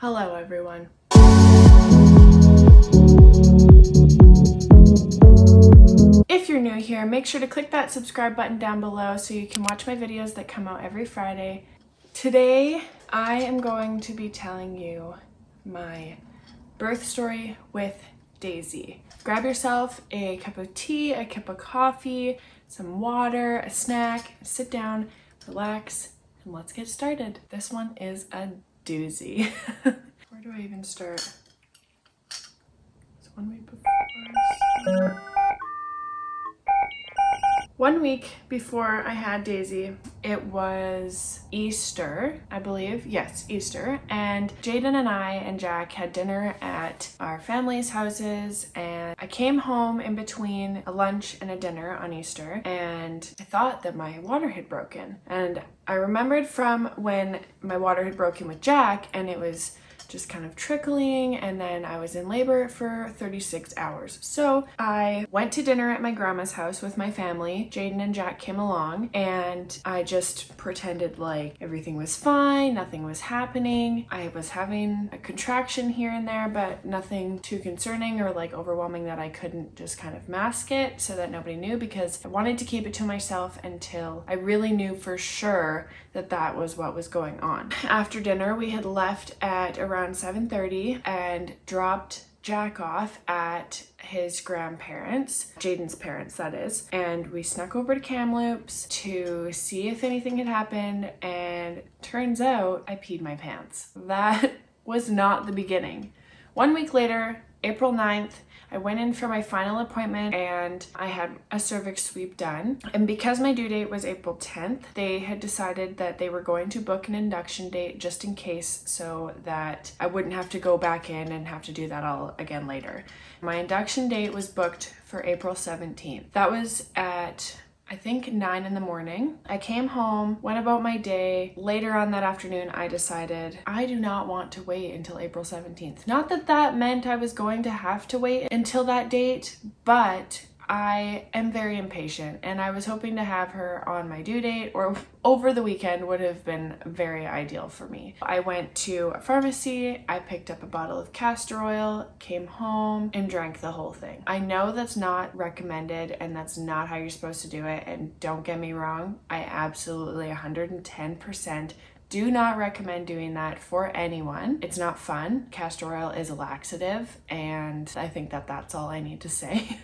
Hello everyone. If you're new here, make sure to click that subscribe button down below so you can watch my videos that come out every Friday. Today, I am going to be telling you my birth story with Daisy. Grab yourself a cup of tea, a cup of coffee, some water, a snack, sit down, relax, and let's get started. This one is a doozy. Where do I even start? It's 1 week before. 1 week before I had Daisy, it was Easter, I believe. Yes, Easter. And Jaden and I and Jack had dinner at our family's houses, and I came home in between a lunch and a dinner on Easter, and I thought that my water had broken. And I remembered from when my water had broken with Jack, and it was just kind of trickling, and then I was in labor for 36 hours. So I went to dinner at my grandma's house with my family. Jaden and Jack came along, and I just pretended like everything was fine, nothing was happening. I was having a contraction here and there, but nothing too concerning or like overwhelming that I couldn't just kind of mask it so that nobody knew, because I wanted to keep it to myself until I really knew for sure that that was what was going on. After dinner, we had left at around 7:30 and dropped Jack off at his grandparents, Jaden's parents that is, and we snuck over to Kamloops to see if anything had happened, and turns out I peed my pants. That was not the beginning. 1 week later, April 9th, I went in for my final appointment and I had a cervix sweep done. And because my due date was April 10th, they had decided that they were going to book an induction date just in case, so that I wouldn't have to go back in and have to do that all again later. My induction date was booked for April 17th. That was at I think 9 in the morning. I came home, went about my day. Later on that afternoon, I decided I do not want to wait until April 17th. Not that that meant I was going to have to wait until that date, but I am very impatient, and I was hoping to have her on my due date or over the weekend would have been very ideal for me. I went to a pharmacy, I picked up a bottle of castor oil, came home, and drank the whole thing. I know that's not recommended and that's not how you're supposed to do it, and don't get me wrong, I absolutely 110% do not recommend doing that for anyone. It's not fun. Castor oil is a laxative, and I think that that's all I need to say.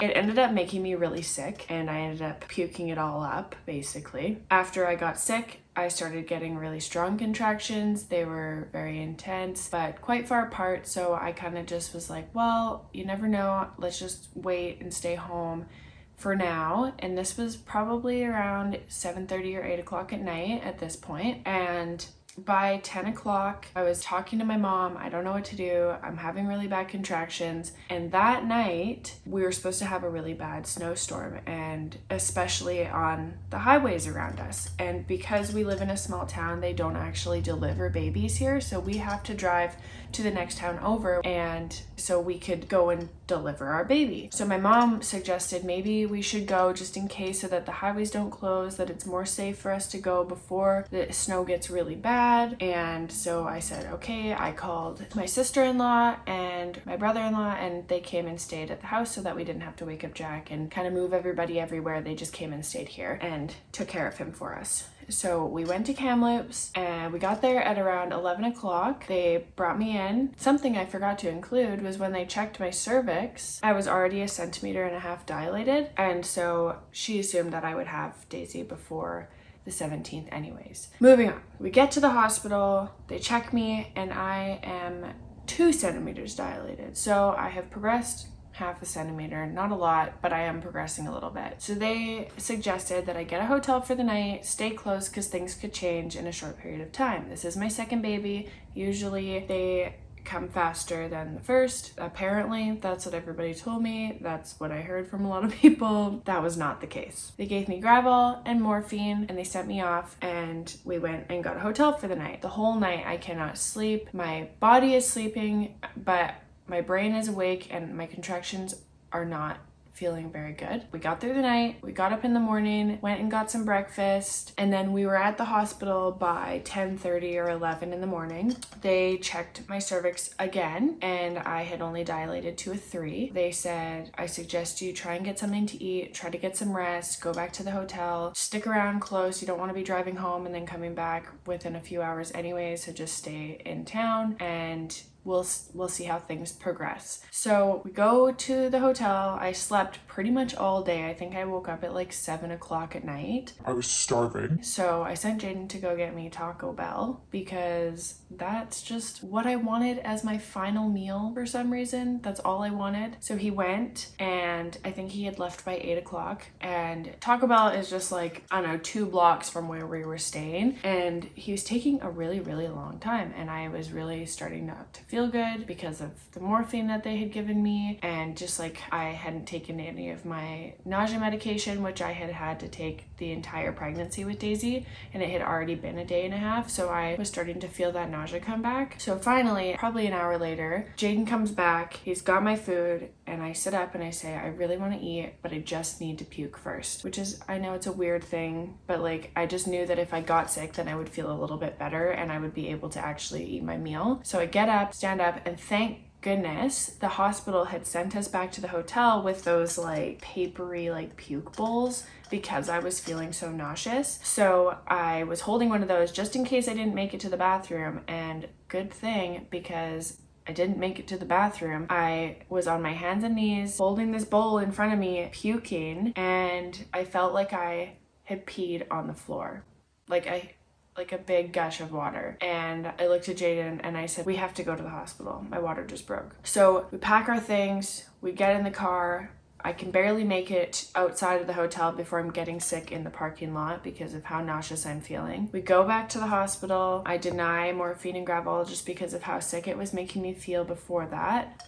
It ended up making me really sick, and I ended up puking it all up, basically. After I got sick, I started getting really strong contractions. They were very intense, but quite far apart, so I kind of just was like, well, you never know. Let's just wait and stay home for now. And this was probably around 7:30 or 8 o'clock at night at this point. And by 10 o'clock, I was talking to my mom. I don't know what to do. I'm having really bad contractions. And that night, we were supposed to have a really bad snowstorm, and especially on the highways around us. And because we live in a small town, they don't actually deliver babies here. So we have to drive to the next town over, and so we could go and deliver our baby. So my mom suggested maybe we should go just in case, so that the highways don't close, that it's more safe for us to go before the snow gets really bad. And so I said, okay. I called my sister-in-law and my brother-in-law, and they came and stayed at the house so that we didn't have to wake up Jack and kind of move everybody everywhere. They just came and stayed here and took care of him for us. So we went to Kamloops, and we got there at around 11 o'clock. They brought me in. Something I forgot to include was when they checked my cervix, I was already 1.5 centimeters dilated, and so she assumed that I would have Daisy before the 17th anyways. Moving on. We get to the hospital, they check me, and I am 2 centimeters dilated. So I have progressed 0.5 centimeter, not a lot, but I am progressing a little bit. So they suggested that I get a hotel for the night, stay close, because things could change in a short period of time. This is my second baby. Usually they come faster than the first. Apparently, that's what everybody told me. That's what I heard from a lot of people. That was not the case. They gave me Gravol and morphine, and they sent me off, and we went and got a hotel for the night. The whole night I cannot sleep. My body is sleeping, but my brain is awake, and my contractions are not feeling very good. We got through the night, we got up in the morning, went and got some breakfast, and then we were at the hospital by 10:30 or 11 in the morning. They checked my cervix again, and I had only dilated to a 3. They said, I suggest you try and get something to eat, try to get some rest, go back to the hotel, stick around close. You don't want to be driving home and then coming back within a few hours anyway, so just stay in town and we'll see how things progress. So we go to the hotel. I slept pretty much all day. I think I woke up at like 7 o'clock at night. I was starving. So I sent Jaden to go get me Taco Bell because that's just what I wanted as my final meal for some reason. That's all I wanted. So he went, and I think he had left by 8 o'clock, and Taco Bell is just like, I don't know, 2 blocks from where we were staying, and he was taking a really, really long time, and I was really starting not to feel good because of the morphine that they had given me, and just like I hadn't taken any of my nausea medication, which I had had to take the entire pregnancy with Daisy, and it had already been a day and a half, so I was starting to feel that nausea come back. So finally, probably an hour later, Jaden comes back, he's got my food, and I sit up and I say, I really want to eat, but I just need to puke first, which is, I know it's a weird thing, but like I just knew that if I got sick, then I would feel a little bit better and I would be able to actually eat my meal. So I get up, stand up, and thank goodness the hospital had sent us back to the hotel with those like papery like puke bowls because I was feeling so nauseous. So I was holding one of those just in case I didn't make it to the bathroom, and good thing, because I didn't make it to the bathroom. I was on my hands and knees holding this bowl in front of me, puking, and I felt like I had peed on the floor. Like a big gush of water. And I looked at Jaden and I said, we have to go to the hospital. My water just broke. So we pack our things, we get in the car. I can barely make it outside of the hotel before I'm getting sick in the parking lot because of how nauseous I'm feeling. We go back to the hospital. I deny morphine and Gravol just because of how sick it was making me feel before that.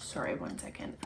Sorry, 1 second.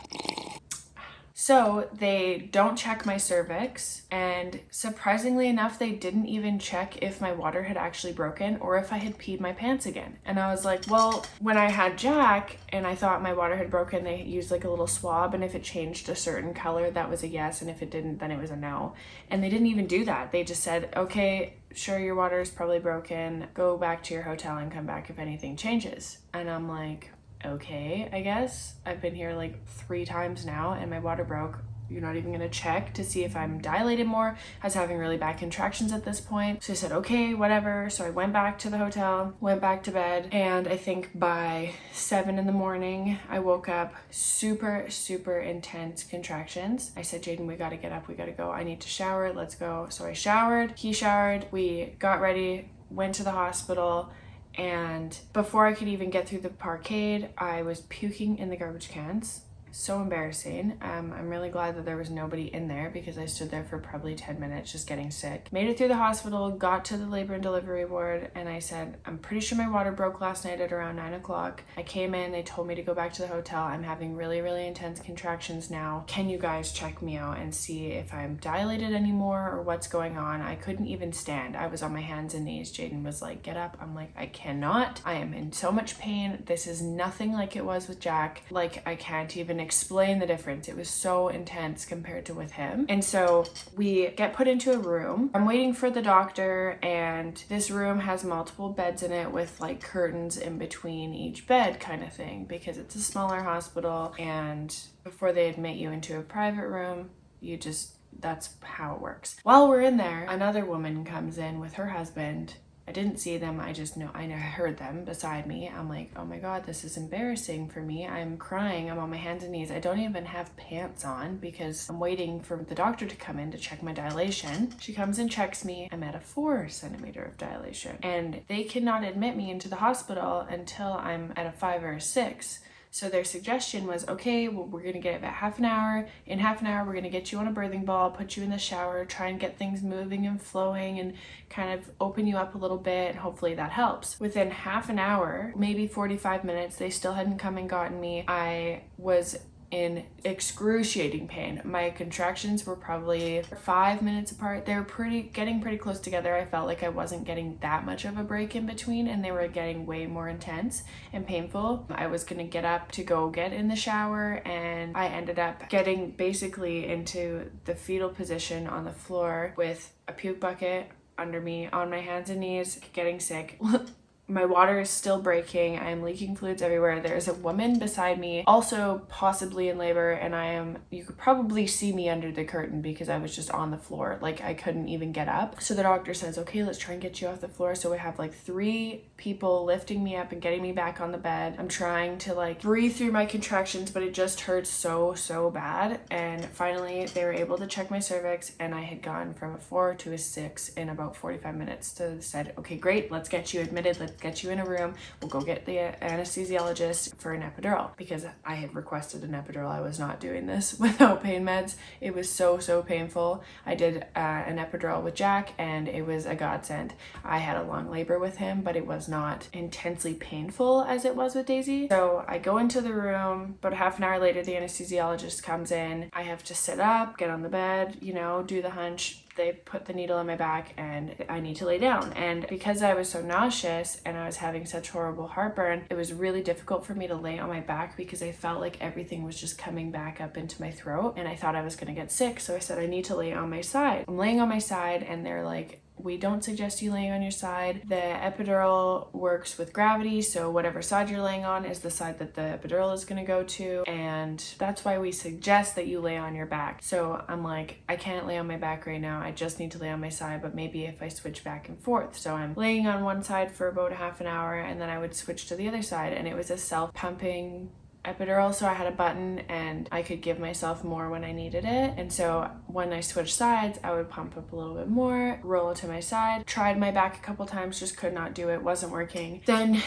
So they don't check my cervix, and surprisingly enough, they didn't even check if my water had actually broken or if I had peed my pants again. And I was like, well, when I had Jack and I thought my water had broken, they used like a little swab, and if it changed a certain color, that was a yes, and if it didn't, then it was a no. And they didn't even do that. They just said, okay, sure, your water is probably broken. Go back to your hotel and come back if anything changes. And I'm like, okay, I guess. I've been here like 3 times now and my water broke. You're not even gonna check to see if I'm dilated more. I was having really bad contractions at this point. So I said, okay, whatever. So I went back to the hotel, went back to bed, and I think by 7 in the morning, I woke up super, super intense contractions. I said, Jaden, we gotta get up, we gotta go. I need to shower, let's go. So I showered, he showered, we got ready, went to the hospital, and before I could even get through the parkade, I was puking in the garbage cans. So embarrassing. I'm really glad that there was nobody in there because I stood there for probably 10 minutes just getting sick. Made it through the hospital, got to the labor and delivery ward, and I said, I'm pretty sure my water broke last night at around 9 o'clock. I came in, they told me to go back to the hotel. I'm having really, really intense contractions now. Can you guys check me out and see if I'm dilated anymore or what's going on? I couldn't even stand. I was on my hands and knees. Jaden was like, get up. I'm like, I cannot. I am in so much pain. This is nothing like it was with Jack. Like, I can't even explain the difference. It was so intense compared to with him. And so we get put into a room. I'm waiting for the doctor, and this room has multiple beds in it with like curtains in between each bed kind of thing because it's a smaller hospital, and before they admit you into a private room, that's how it works. While we're in there, another woman comes in with her husband. I didn't see them, I just know I heard them beside me. I'm like, oh my god, this is embarrassing for me. I'm crying, I'm on my hands and knees. I don't even have pants on because I'm waiting for the doctor to come in to check my dilation. She comes and checks me. I'm at a 4 centimeter of dilation, and they cannot admit me into the hospital until I'm at a 5 or a 6. So their suggestion was, okay, well, we're gonna get about half an hour. In half an hour, we're gonna get you on a birthing ball, put you in the shower, try and get things moving and flowing and kind of open you up a little bit, and hopefully that helps. Within half an hour, maybe 45 minutes, they still hadn't come and gotten me. I was in excruciating pain. My contractions were probably 5 minutes apart. They were getting pretty close together. I felt like I wasn't getting that much of a break in between, and they were getting way more intense and painful. I was gonna get up to go get in the shower, and I ended up getting basically into the fetal position on the floor with a puke bucket under me, on my hands and knees, getting sick. My water is still breaking. I am leaking fluids everywhere. There's a woman beside me, also possibly in labor, and you could probably see me under the curtain because I was just on the floor. Like, I couldn't even get up. So the doctor says, okay, let's try and get you off the floor. So we have like 3 people lifting me up and getting me back on the bed. I'm trying to like breathe through my contractions, but it just hurts so bad. And finally they were able to check my cervix, and I had gone from a 4 to a 6 in about 45 minutes. So they said, okay, great, let's get you admitted. Let's get you in a room. We'll go get the anesthesiologist for an epidural, because I had requested an epidural. I was not doing this without pain meds. It was so painful. I did an epidural with Jack, and it was a godsend. I had a long labor with him, but it was not intensely painful as it was with Daisy. So I go into the room. About half an hour later, the anesthesiologist comes in. I have to sit up, get on the bed, you know, do the hunch. They put the needle in my back, and I need to lay down. And because I was so nauseous and I was having such horrible heartburn, it was really difficult for me to lay on my back because I felt like everything was just coming back up into my throat, and I thought I was gonna get sick. So I said, I need to lay on my side. I'm laying on my side, and they're like, we don't suggest you laying on your side. The epidural works with gravity, so whatever side you're laying on is the side that the epidural is going to go to, and that's why we suggest that you lay on your back. So I'm like, I can't lay on my back right now. I just need to lay on my side, but maybe if I switch back and forth. So I'm laying on one side for about a half an hour, and then I would switch to the other side, and it was a self-pumping epidural, so I had a button and I could give myself more when I needed it. And so when I switched sides, I would pump up a little bit more, roll to my side. Tried my back a couple times, just could not do it, wasn't working. Then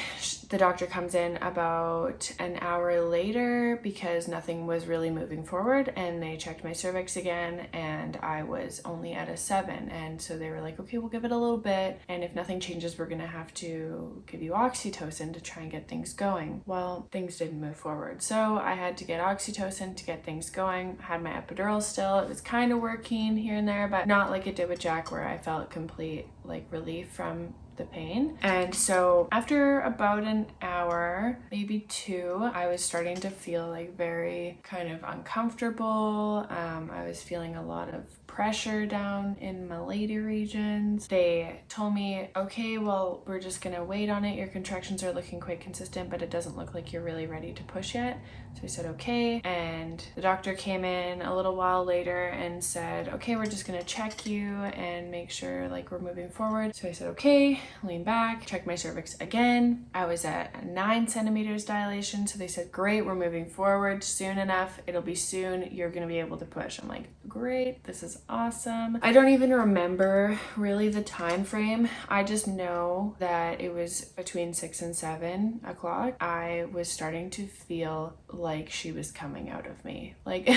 the doctor comes in about an hour later because nothing was really moving forward, and they checked my cervix again, and I was only at a 7. And so they were like, okay, we'll give it a little bit, and if nothing changes, we're gonna have to give you oxytocin to try and get things going. Well, things didn't move forward. So I had to get oxytocin to get things going. I had my epidural still. It was kind of working here and there, but not like it did with Jack, where I felt complete like relief from the pain. And so after about an hour, maybe 2, I was starting to feel like very kind of uncomfortable. I was feeling a lot of pressure down in my lady regions. They told me, okay, well, we're just gonna wait on it. Your contractions are looking quite consistent, but it doesn't look like you're really ready to push yet. So I said, okay. And the doctor came in a little while later and said, okay, we're just gonna check you and make sure like we're moving forward. So I said, okay, lean back, check my cervix again. I was at 9 centimeters dilation. So they said, great, we're moving forward soon enough. It'll be soon. You're gonna be able to push. I'm like, great, this is awesome. I don't even remember really the time frame. I just know that it was between 6 and 7 o'clock. I was starting to feel like she was coming out of me. Like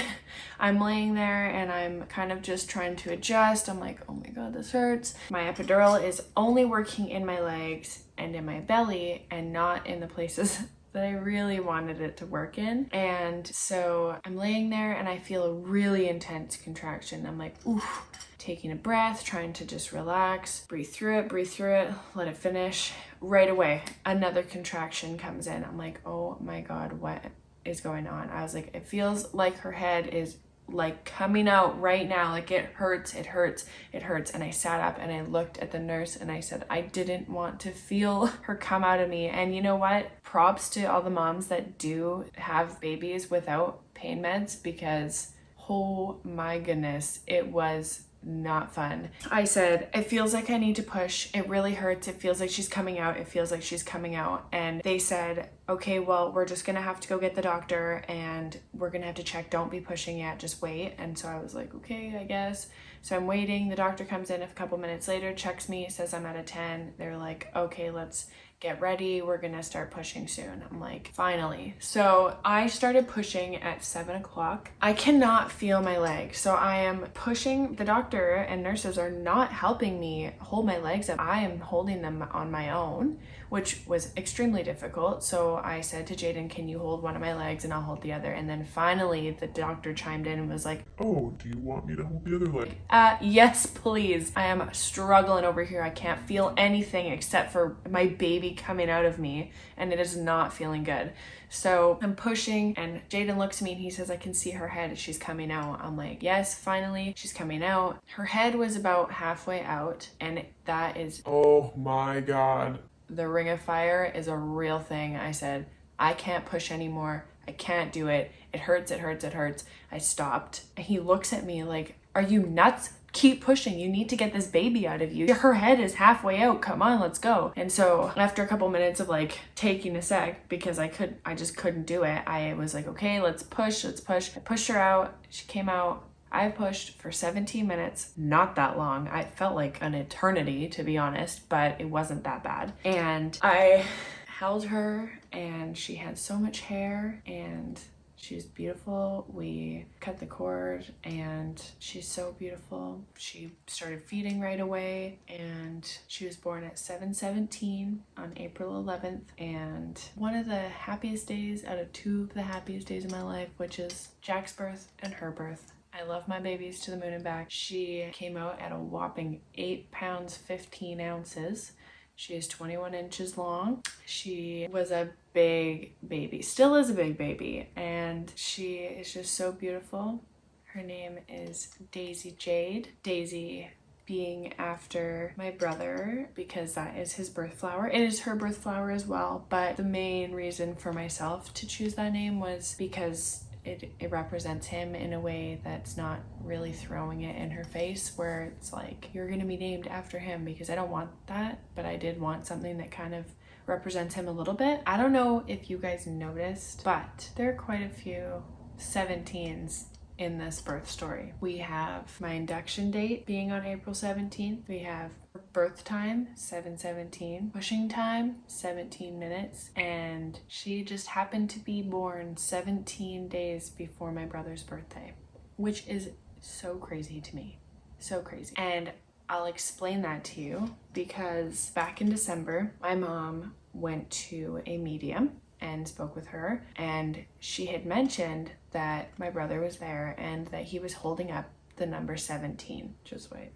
I'm laying there and I'm kind of just trying to adjust. I'm like, oh my God, this hurts. My epidural is only working in my legs and in my belly and not in the places that I really wanted it to work in. And so I'm laying there and I feel a really intense contraction. I'm like, oof, taking a breath, trying to just relax, breathe through it, let it finish. Right away, another contraction comes in. I'm like, oh my God, what is going on? I was like, it feels like her head is like coming out right now. Like it hurts. And I sat up and I looked at the nurse and I said, I didn't want to feel her come out of me. And you know what? Props to all the moms that do have babies without pain meds, because oh my goodness, it was not fun. I said, it feels like I need to push. It really hurts. It feels like she's coming out. It feels like she's coming out. And they said, okay, well, we're just gonna have to go get the doctor and we're gonna have to check. Don't be pushing yet, just wait. And so I was like, okay, I guess. So I'm waiting. The doctor comes in a couple minutes later, checks me, says I'm at a 10. They're like, okay, let's get ready. We're gonna start pushing soon. I'm like, finally. So I started pushing at 7 o'clock. I cannot feel my legs. So I am pushing. The doctor and nurses are not helping me hold my legs up. I am holding them on my own, which was extremely difficult. So I said to Jaden, can you hold one of my legs and I'll hold the other? And then finally the doctor chimed in and was like, oh, do you want me to hold the other leg? Yes, please. I am struggling over here. I can't feel anything except for my baby coming out of me, and it is not feeling good. So I'm pushing, and Jaden looks at me and he says, I can see her head. She's coming out. I'm like, yes, finally, she's coming out. Her head was about halfway out, and that is, oh my God. The ring of fire is a real thing. I said, I can't push anymore. I can't do it. It hurts, it hurts, it hurts. I stopped. And he looks at me like, are you nuts? Keep pushing. You need to get this baby out of you. Her head is halfway out. Come on, let's go. And so after a couple minutes of like taking a sec, because I just couldn't do it, I was like, okay, let's push, let's push. I pushed her out. She came out. I pushed for 17 minutes, not that long. I felt like an eternity, to be honest, but it wasn't that bad. And I held her, and she had so much hair, and she's beautiful. We cut the cord, and she's so beautiful. She started feeding right away, and she was born at 7/17 on April 11th. And one of the happiest days out of two of the happiest days of my life, which is Jack's birth and her birth. I love my babies to the moon and back. She came out at a whopping 8 pounds, 15 ounces. She is 21 inches long. She was a big baby, still is a big baby, and she is just so beautiful. Her name is Daisy Jade. Daisy being after my brother, because that is his birth flower. It is her birth flower as well, but the main reason for myself to choose that name was because it represents him in a way that's not really throwing it in her face, where it's like, you're gonna be named after him, because I don't want that, but I did want something that kind of represents him a little bit. I don't know if you guys noticed, but there are quite a few 17s in this birth story. We have my induction date being on April 17th. We have birth time, 7/17, pushing time, 17 minutes, and she just happened to be born 17 days before my brother's birthday, which is so crazy to me. So crazy. And I'll explain that to you because back in December, my mom went to a medium and spoke with her, and she had mentioned that my brother was there and that he was holding up the number 17. Just wait.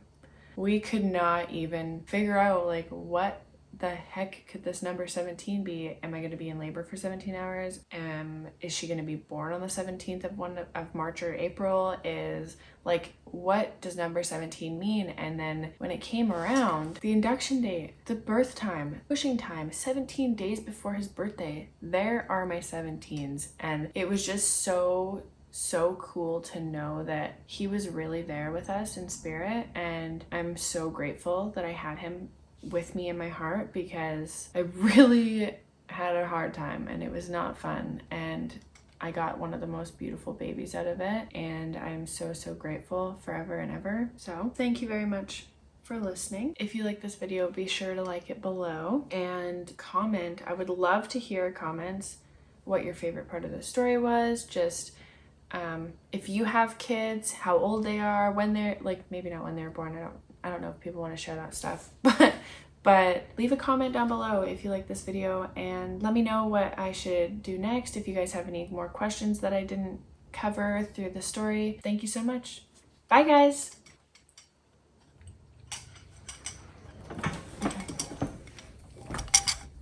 We could not even figure out, like, what the heck could this number 17 be? Am I going to be in labor for 17 hours? Is she going to be born on the 17th of March or April? Is, like, what does number 17 mean? And then when it came around, the induction date, the birth time, pushing time, 17 days before his birthday, there are my 17s. And it was just so cool to know that he was really there with us in spirit, and I'm so grateful that I had him with me in my heart, because I really had a hard time and it was not fun, and I got one of the most beautiful babies out of it, and I'm so grateful forever and ever. So thank you very much for listening. If you like this video, be sure to like it below and comment. I would love to hear comments what your favorite part of the story was. Just if you have kids, how old they are, when they're, like, maybe not when they were born. I don't know if people want to shout out stuff, but leave a comment down below if you like this video, and let me know what I should do next. If you guys have any more questions that I didn't cover through the story. Thank you so much. Bye guys.